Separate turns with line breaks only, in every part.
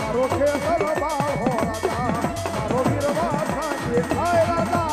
મારો ખેતર બાળ હો રાજા મારો વીરવા સાંજે આય રાજા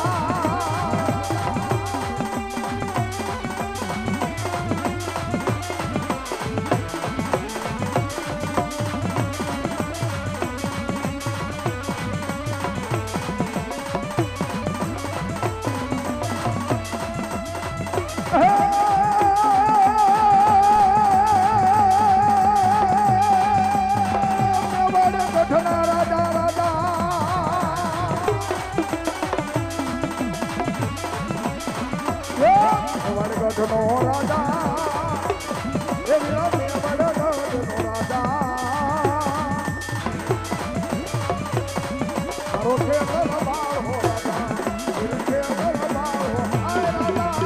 ગઢનો રાજા એ વીરા મેવાડ ગઢનો રાજા મારો ખેતર બાળ હો રાજા ખેતર બાળ હો આય રાજા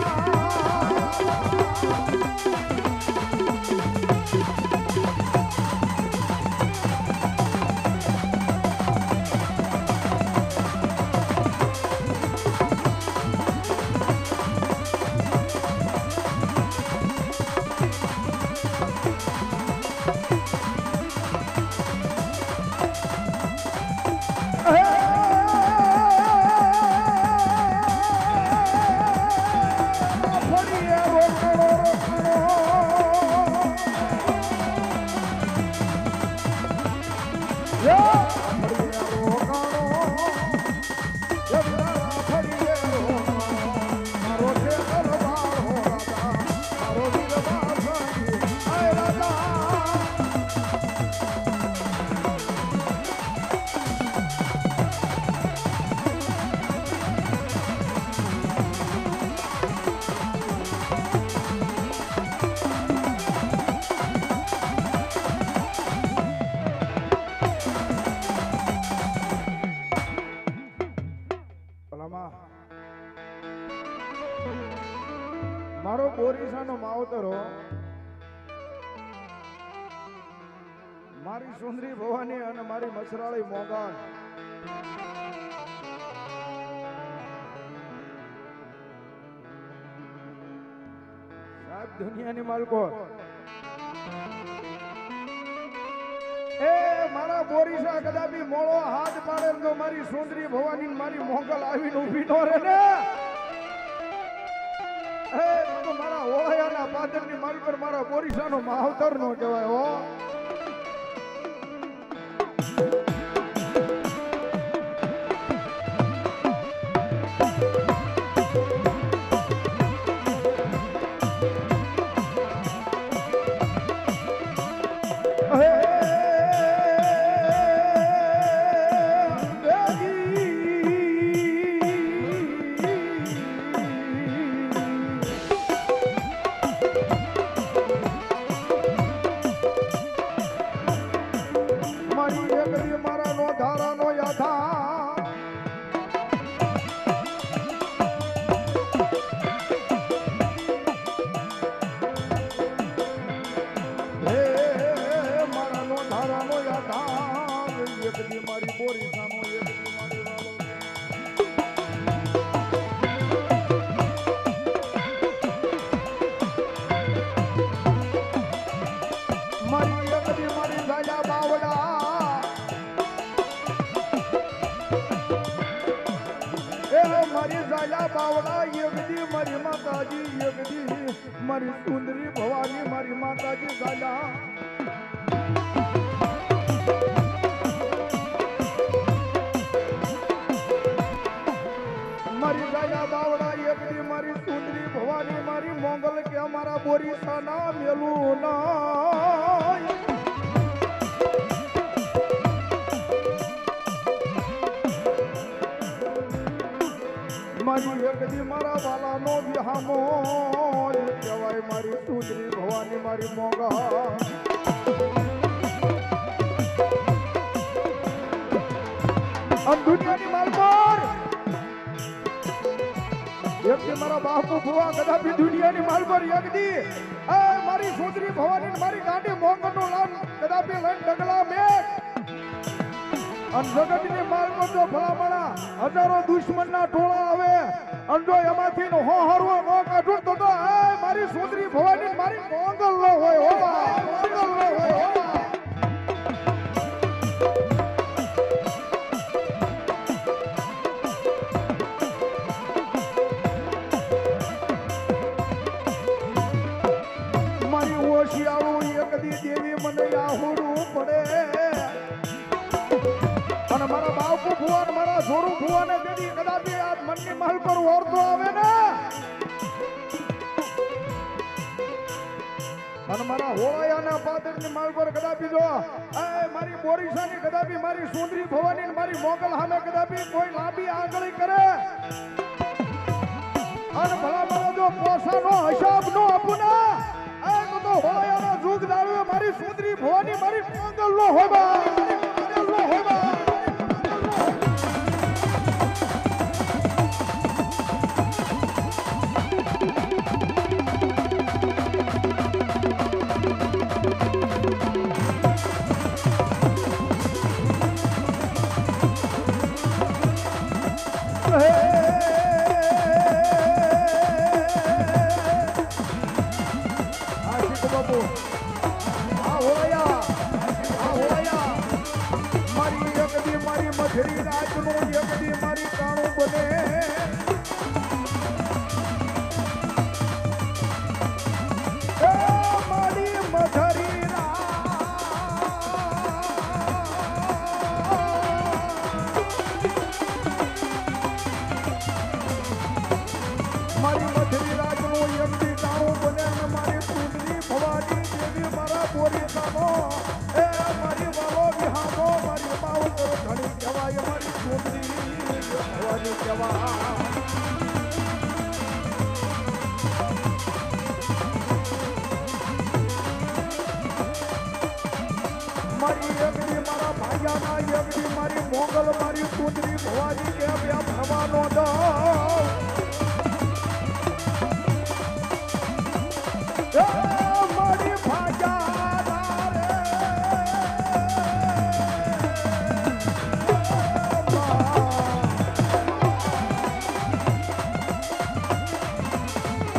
મારો બોરીસાનો માવતરો મારી સુંદરી ભવાની અને મારી મસરાળી મોગાન સાહેબ દુનિયાની માલકો એ મારા બોરીસા કદાપી મોળો હાથ પાડે તો મારી સુંદરી ભવાની મારી મોગલ આવીને ઊભી ન રહે ને તો મારા ઓળાયાના પાદરની માલ પર મારા બોરીસાનો માવતર નો કહેવાય હો મારી માતાજી યગદી મારી સુંદરી ભવાની મારી માતાજી ગાલા મારી ગાયા બાવડા યગદી મારી સુંદરી ભવાની મારી મોગલ કે અમારા બોરીસા ના મેલું ના મારી એકદી મારા વાલાનો વિહામો કહેવાય મારી સુંદરી ભવાની મારી મોગા આમ દુનિયાની માલકોર એકદી મારા બાપુ ભુવા કદાપી દુનિયાની માલકોર એકદી મારી સુંદરી ભવાની મારી ગાંડી મોગનો લાન કદાપી લઈને ડગલા મેં જગતની માલકો તો ભલામણા હજારો દુશ્મનના ટોળા આવે અને જો એમાંથી નો હરવો નો કાઢું તો મારી સુંદરી ભવાની મારી મોગલ નો હોય હો મોગલ નો હોય હો મારા બાપુ ભુવન મારા જોરું ભુવને તેથી કદાપી આ મનની મહલ પર ઓરતો આવે ને અને મારા હોળાયાના પાદરની માલ પર કદાપી જો મારી બોરીસાની કદાપી મારી સુંદરી ભવાની ને મારી મોગલ સામે કદાપી કોઈ લાંબી આંગળી કરે અને ભલા મારા જો પોસાનો હિસાબ નો આપું ને તો હોળાયાના જુગ દાડવે મારી સુંદરી ભવાની મારી મોગલ નો હોબા મધરી રાતનો યગદી મારી કાણું બને મારી મધરી મારી મધરી રાતનો યગદી કાણું બને મારી સુંદરી ભવાની દેવી મારા બોરીસાનો મારી વાલો વિહામો મારી બાવ ઘણી કહેવાય મારી સુંદરી ભવાની કહેવાય મારી યગડી મારા ભાઈયાના યગડી મારી મોગલ મારી સુંદરી ભવાની કે વ્યા ભરવાનો દો મારી ભાઈયા રે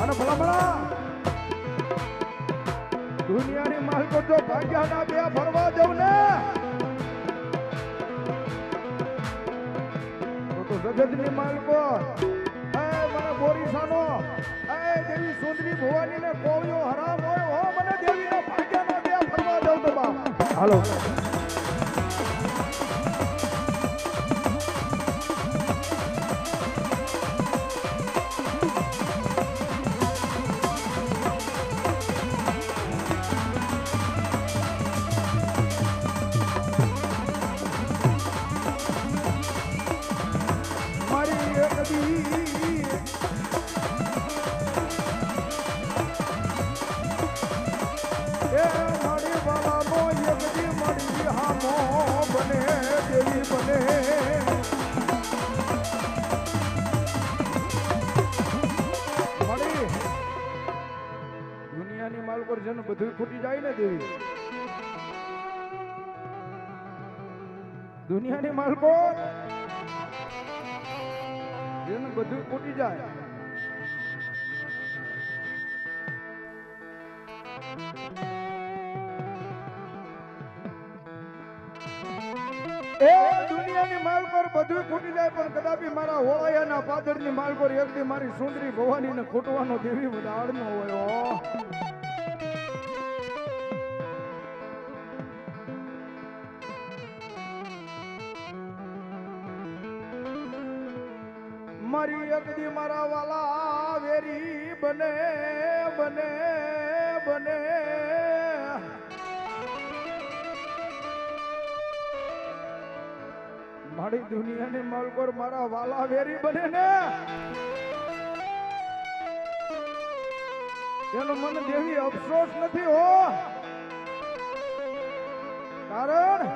અને ભલામણા દુનિયાની માલ પર જો ભાગ્યાના બે ફરવા જવું ને તો જગતની માલ પર મને બોરીસાનો દેવી સુંદરી ભવાની ને કોળિયો હરામ હોય હો મને દેવીના ભાગ્યાના બે ફરવા જવું તો બા હાલો દુનિયાની માલ પર જેને બધું ખૂટી જાય ને દેવી દુનિયાની માલ પર જેને બધું ખૂટી જાય દુનિયાની માલ પર બધું ખૂટી જાય પણ કદાપી મારા હોળાયાના પાદરની માલ પર એકદી મારી સુંદરી ભવાની ને ખૂટવાનો દેવી બધા ન હોય મારી એકદી મારા વાલા વેરી બને બને બને મારી દુનિયાની માલ પર મારા વાલા વેરી બને ને એનો મને દેવી અફસોસ નથી હો કારણ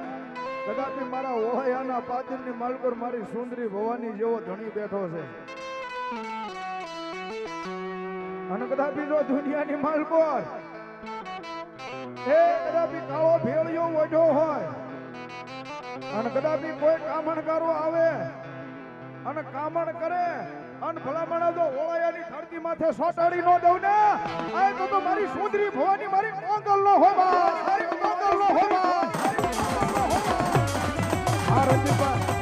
કદાપી મારા ઓહયાના પાદરની માલ પર મારી સુંદરી ભવાની જેવો ધણી બેઠો છે અને કદાપી જો દુનિયાની માલ પર કદાપી કાળો ભેળિયો વઢો હોય અને કદાપી કોઈ કામણકારો આવે અને કામણ કરે અને ભલામણા જો ઓળાયાની ધરતી માથે સોટાડી નો દઉં ને આ તો મારી સુંદરી ભવાની મારી મોગલ નો હોવા મારી મોગલ નો હોવા આ રંજીતભાઈ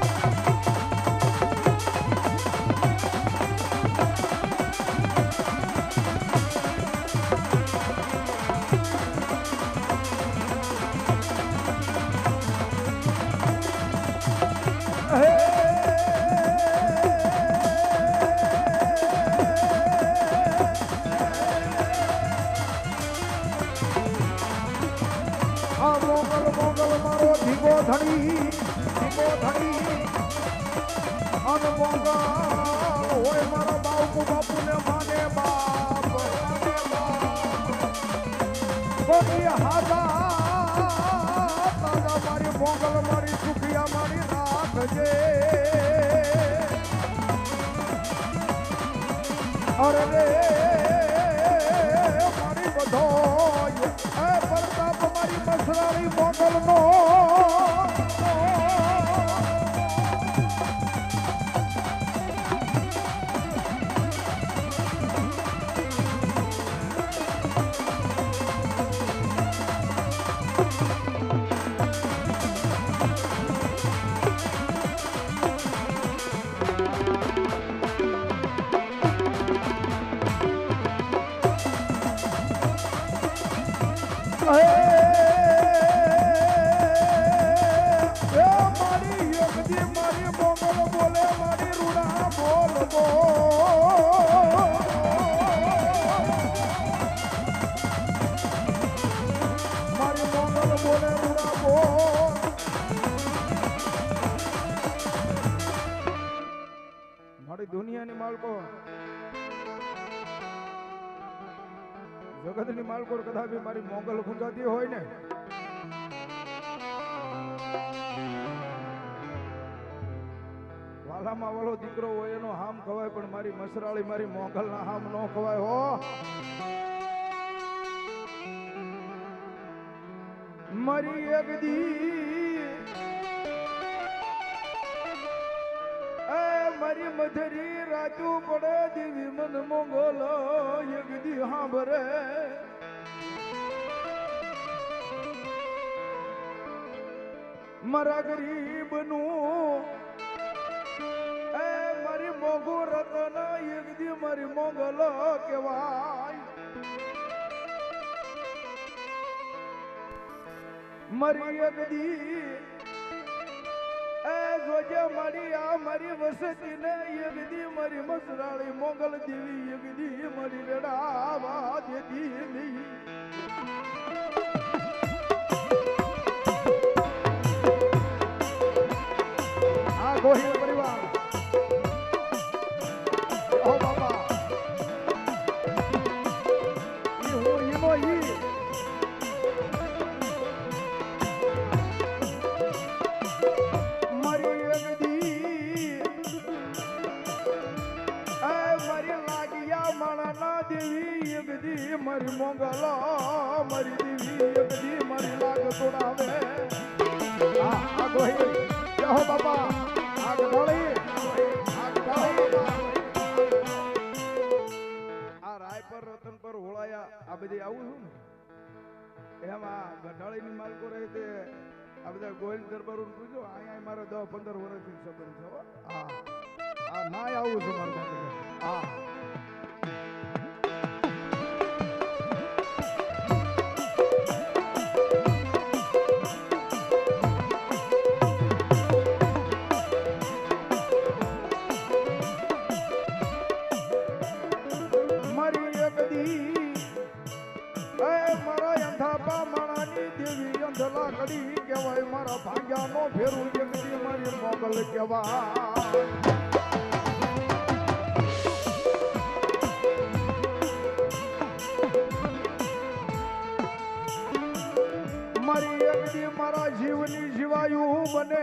કો ધણી અન મોગલ હોય મારા બાપુ ને માને બાપ બની હાદા તારા મારી મોગલ મારી સુખિયા મારી રાખજે અરે રે મારી બધો એ પ્રતાપ મારી મસરાળી મોગલ નો દુનિયાની માલકો જગતની માલકો કદાચ મારી મોગલ ગુંજાતી હોય ને વાલામાં વાલો દીકરો હોય એનો હામ ખવાય પણ મારી મસરાળી મારી મોગલ ના હામ નો ખવાય હો મારી એક દી મારી મધરી રાજુ પડે દેવી મન મોગલ એક દી હાંભરે મારા ગરીબ નું એ મારી મોગો રતન એક દી મારી મોગલ કહેવાય મારી એક દી એ જોજે મારી આ મારી વસતી ને એક દી મારી મસરાળી મોગલ દેવી એક દી મારી વેડાવા દેતી નહીં આ ગોહિલ પરિવાર ઓ બાબા ઈ હું ઈનો ઈ મારી મોગલ મારી દેવી એક દી મારી લાગ તોડાવે આ ગોહિલ જય હો બાપા આ ગઢાળી આ રાયપર રતનપર હોળાયા આ બધી આવું છું ને એમાં ગઢાળીની માલકો રહે તે આ બધા ગોહિલ દરબારો પૂછો અહીંયા મારા 10-15 વર્ષથી સંબંધ છે આ નાય આવું છે મારું હા કહેવાય મારા ભાગ્યા નો ફેરું જગતી મારી મોગલ કહેવાય મારી એકદી મારા જીવની જીવાયું બને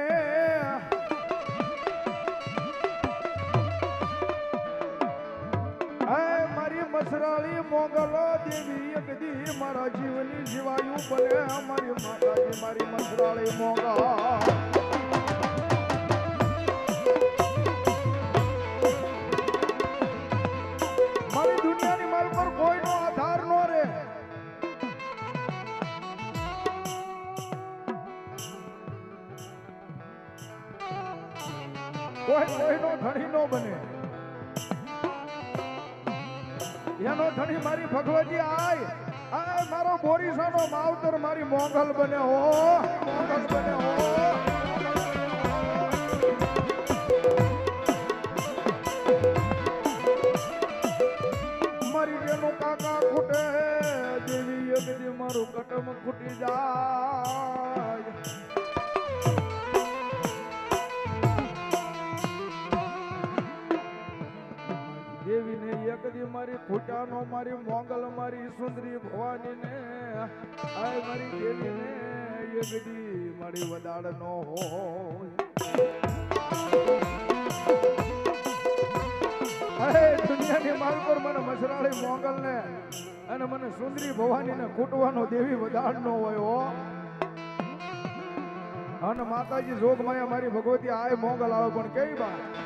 મારી મસરાળી મોગલ દેવી એકદી મારા જીવની જીવાયું બને મારી માતાજી મારી મસરાળી મોગલ મારી દુનિયાની માલ પર કોઈનો આધાર નો રે કોઈનો ધણી નો બને એનો ધણી મારી ભગવતી આય મારો બોરીસાનો માવતર મારી મોગલ બને હો મોગલ બને હો મારી જેનું કાકા ખૂટે દેવી એકદી મારું કટમ ખૂટી જાય ખૂટાનો મારી મોગલ મારી સુંદરી ભવાની ને આય મારી દેવી ને એ ગડી મારી વદાડ નો હોય દુનિયાની માલ પર મને મસરાળી મોગલ ને અને મને સુંદરી ભવાની ને ખૂટવાનો દેવી વદાડ નો હોય હો અને માતાજી જોગ માયા મારી ભગવતી આય મોગલ આવે પણ કેવી વાત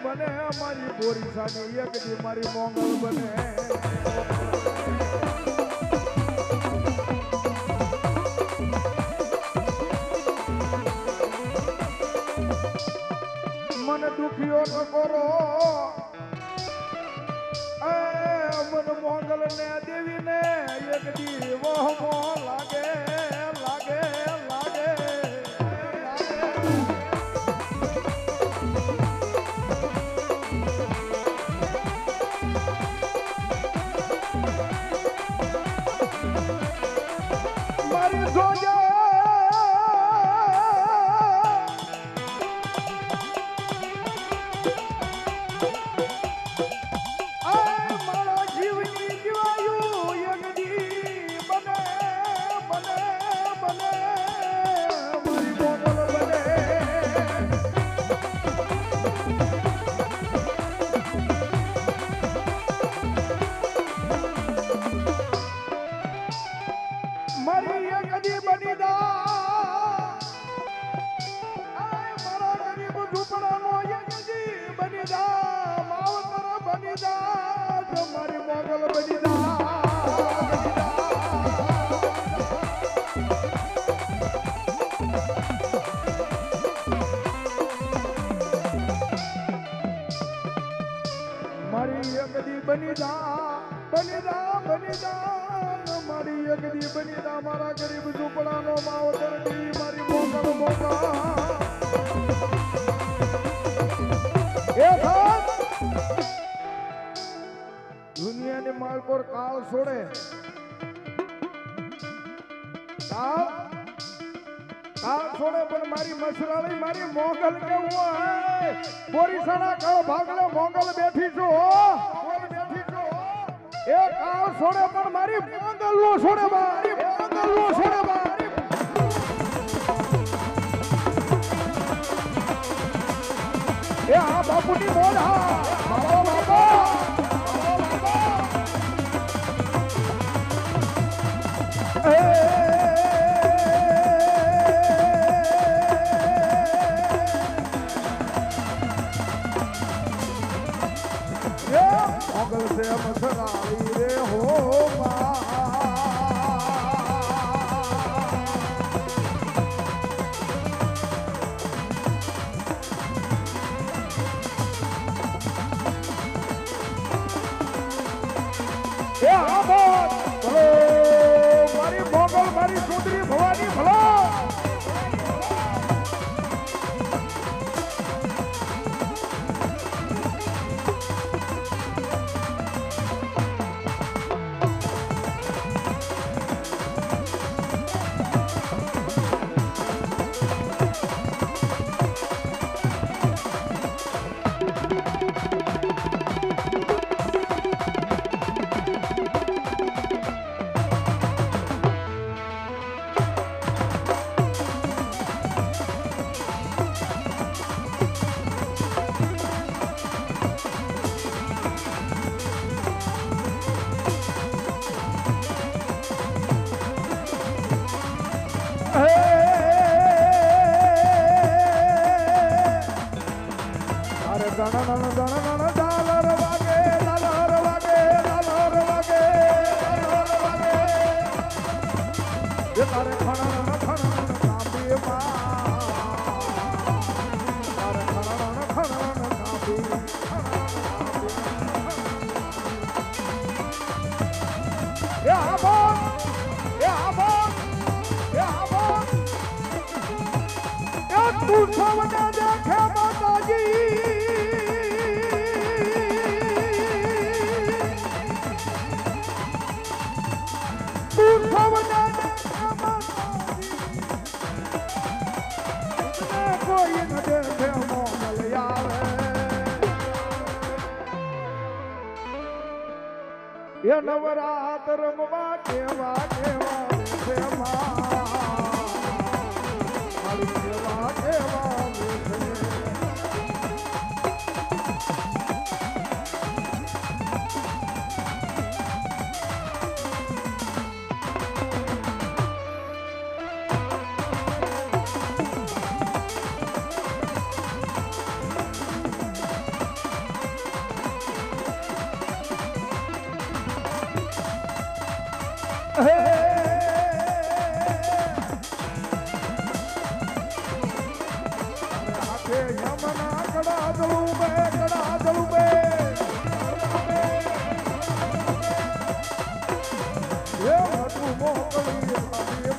બને મારી બોરીસાની એક દી મારી મોંગલ બને મને દુખિયો ન કરો મન મોંગલ ને દેવી ને એક દી વહમો લાગે લાગે લાગે મારી એક દી બની જા મારા ગરીબ ઝૂંપડાનો માવતર દી મારી મોગલ મોગલ એ સાથ દુનિયાની માલ પર કાળ છોડે કાળ છોડે પણ મારી મસરાળી મારી મોગલ કેવું હોય બોરીસાના કાળ ભાગલે મોગલ બેઠી છો એ કાળ છોડે પણ મારી મોગલ નો છોડે મારી મોગલ નો છોડે મારી એ આ બાપુની બોલ હા બાપા મોગલ से मसराली रे हो मारी मोगल मारी सुंदरी भवानी भला સૌને દેખે માતાજી તું સૌને દેખે માતાજી કોઈ ન દેખે મોગલ આવે એ નવરાત રમવા કેવા કેવા છે મારી કેવા કેવા યમના કડા દળું બે એ બધું મોકલી આપી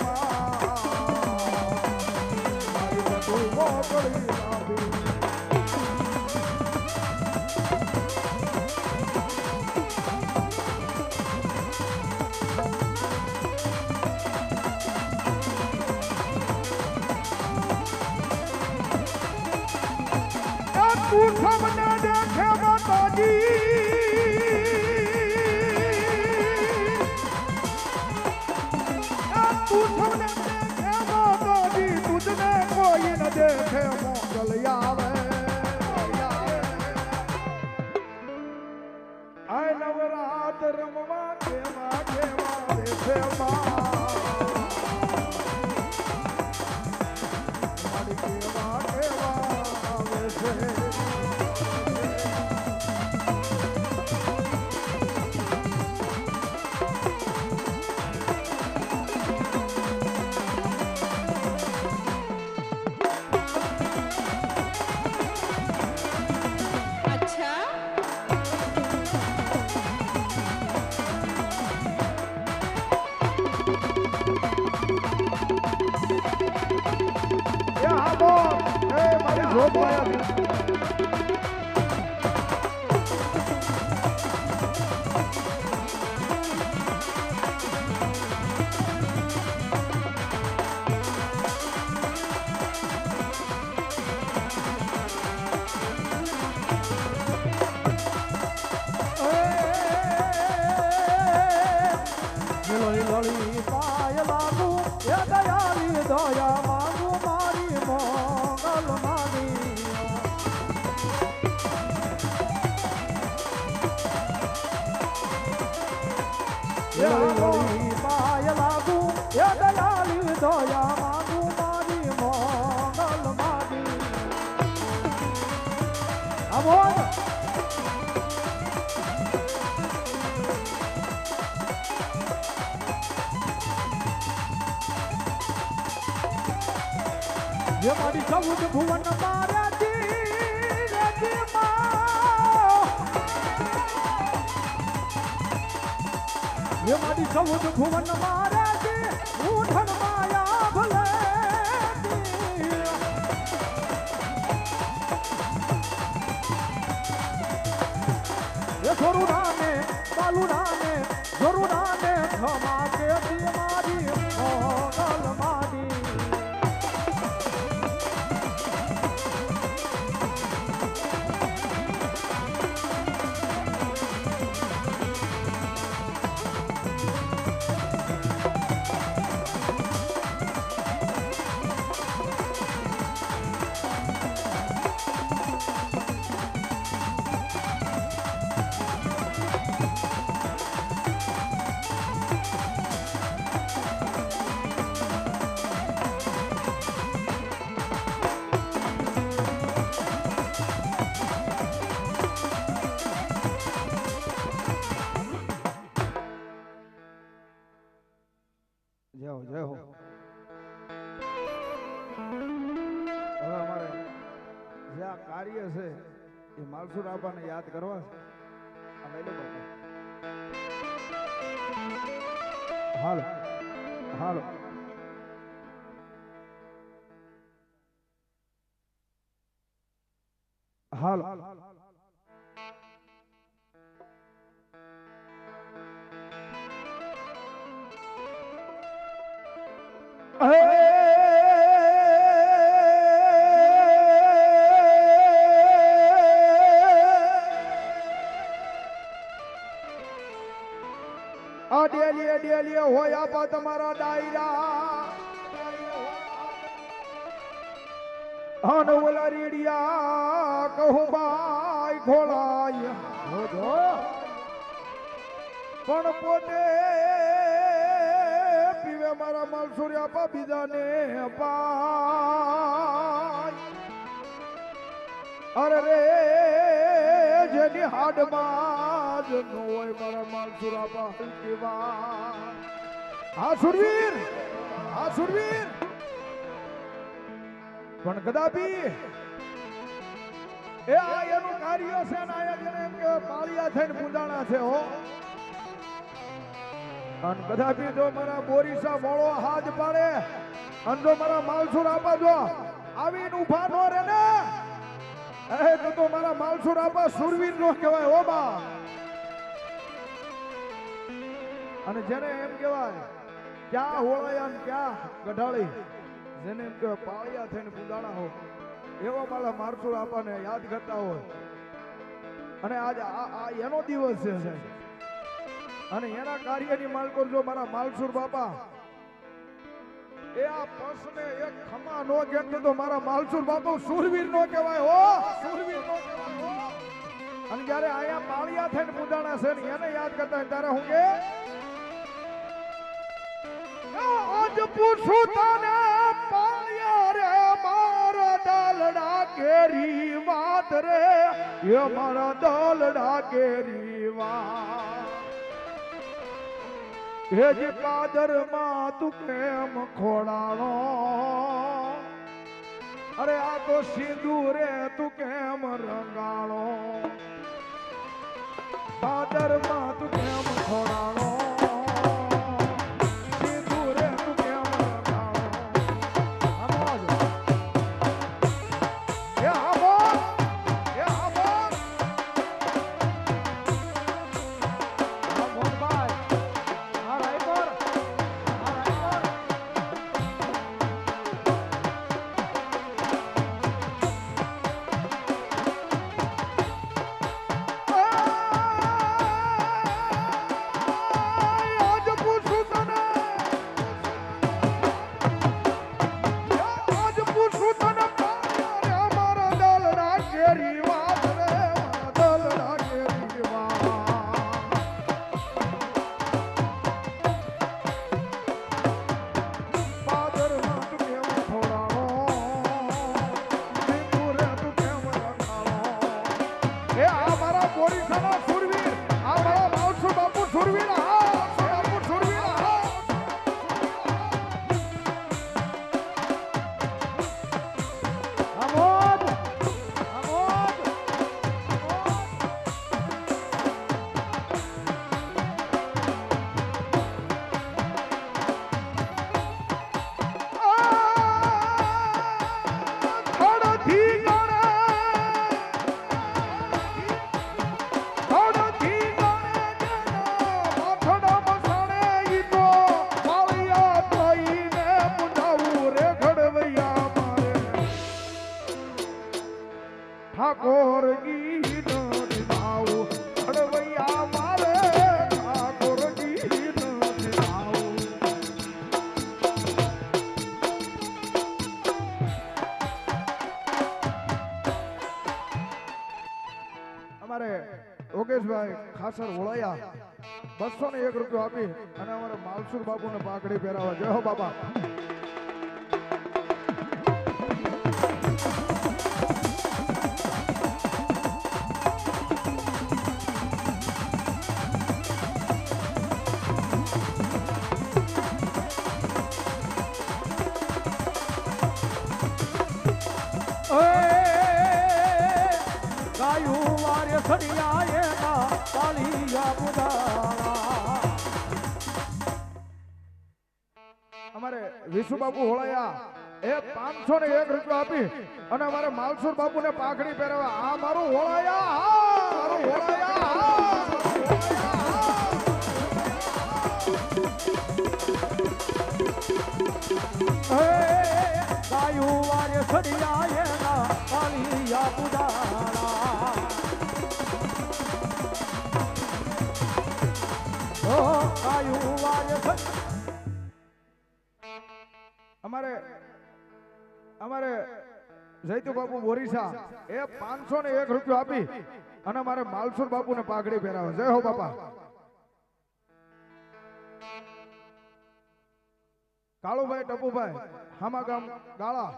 મારી બધું મોકલી આપી તું સૌને દેખે માતાજી તું સૌને દેખે માતાજી તુજને કોઈ ન દેખે મોગલ આવે આ નવરાત રમવા કેવા કેવા દેખે મારી કેવા કેવા આવે છે લોલી પાય લાગુ એ દયાલી દયા માંગુ મારી મોગલ માની લોલી પાય લાગુ એ દયાલી દયા માંગુ મારી મોગલ માની અમોદ ये मारी चौद भुवन मारा ये मारी चौद भुवन मारा ऊठन माया भले ये छोरुना ने बालुना ने जोरुना ने क्षमा के मारी मोगल मारी જય હો જય હો. હવે અમારે જે આ કાર્ય છે એ માલસુર આબાને યાદ કરવા છે. આ લઈ લો બાપા. હાલો હાલો. હાલ ડેલી હોય આપા તમારા ડાયરા હન ઓલા રેડિયા કહું બાઈ ખોલાય પણ પોતે પીવે મારા માલસુરી આપા બીજાને પાય અરે રે જેની હાડમાં જ ન હોય મારા માલસુર આપા હલકીવા હા સુરવીર પણ કદાપી એ આ એનું કાર્ય છે ને આયા જેને એમ કે પાળિયા થઈને પૂજાણા છે હો અને કદાપી જો મારા બોરીસા મોળો હાથ પાડે અને જો મારા માલસુર આપા જો આવીને ઉભા નો રે ને તો મારા માલસુર આપા સુરવીર નો કહેવાય હો બા અને જેને એમ કહેવાય ક્યાં હોળાયા ને ક્યાં ગઢાળી જેને એમ કહેવાય પાળિયા થઈને પૂજાણા હો એવા મારા માલસુર આપાને યાદ કરતા હોય અને આજ આ એનો દિવસ છે અને એના કાર્યની માલકો જો મારા માલસુર બાપા એ આ પસને એક ખમા નો કેતો તો મારા માલસુર બાપા સુરવીર નો કહેવાય હો સુરવીર નો કહેવાય હો અને જ્યારે આયા પાળિયા થઈને પૂજાણા છે ને એને યાદ કરતા ત્યારે હું કે આજ પૂછું તને પાળિયા રે મારા દલડા કેરી વાત રે એ મારા દલડા કેરી વાત હેજ પાદર માં તું કેમ ખોડાણો અરે આ તો સિંદૂરે તું કેમ રંગાણો પાદર માં તું કેમ ખોડાણો સિંદૂરે તું કેમ રંગાણો એ આવો મોહનભાઈ ઠાકોર ગીત નિભાવો હળવૈયા મારે ઠાકોર ગીત નિભાવો અમારે યોગેશભાઈ ખાસર વળાયા 201 રૂપિયા આપી અને અમારા માલસુર બાપુને પાઘડી પહેરાવા જય હો બાપા અમારે વિશુ બાપુ હોળાયા એ 501 રૂપિયા આપી અને અમારે માલસુર બાપુને પાઘડી પહેરાવા. આ મારું હોળાયા, હા મારું હોળાયા, હા
ગાયું વારે સડિયા એના પાલિયા પુદારા ઓ ગાયું વારે
અમારે જયતુ બાપુ બોરીસા એ 501 રૂપિયા આપી અને મારે માલસુર બાપુને પાઘડી પહેરાવે. જય હો બાપા. કાળુભાઈ ટપુભાઈ હામાગામ ગાળા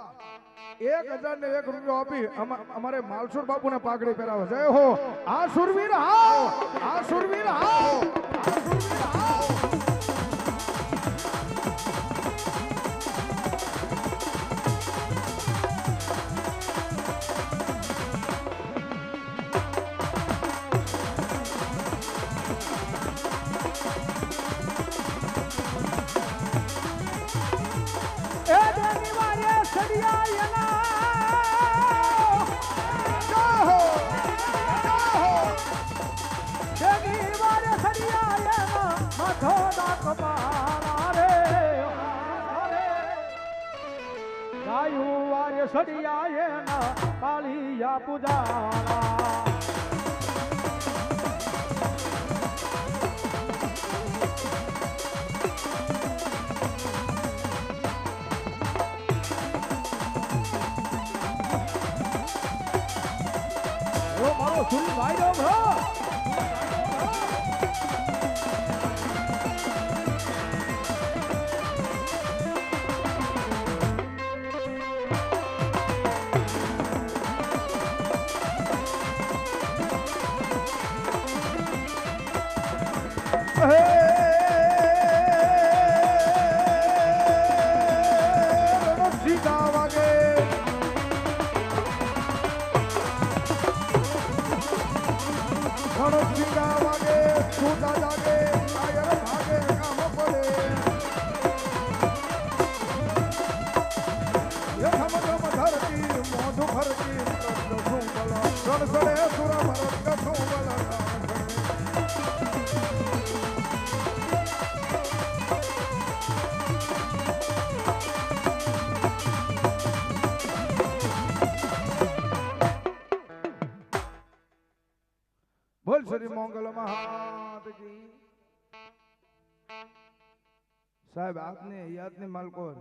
1001 રૂપિયા આપી અમારે માલસુર બાપુને પાઘડી પહેરાવે. જય હો. આ સુરવીર હાવ, આ સુરવીર હાવ, આ સુરવીર હાવ.
ગાયું વારે સડિયા એના પાલિયા પુજારા મારો સુરી ભાઈ રો બ્રો
બોલ શ્રી મોંગલ મહાદેવ કી. સાહેબ આપને યાદની માલકોર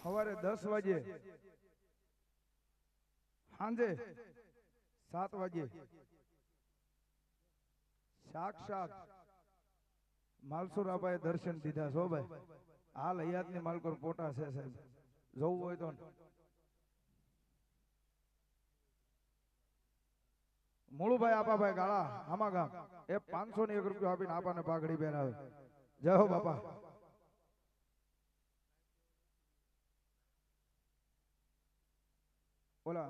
સવારે 10 વાગે સાંજે 7 વાગે સાક્ષાત માલસુર આપાએ દર્શન દીધા છો ભાઈ. હાલ હયાતની માલકોર પોટા છે સાહેબ, જોવું હોય તો. મુળુભાઈ આપાભાઈ ગાળા હામાગામ એ 501 રૂપિયા આપીને આપાને પાઘડી પહેરાવે. જય હો બાપા. બોલા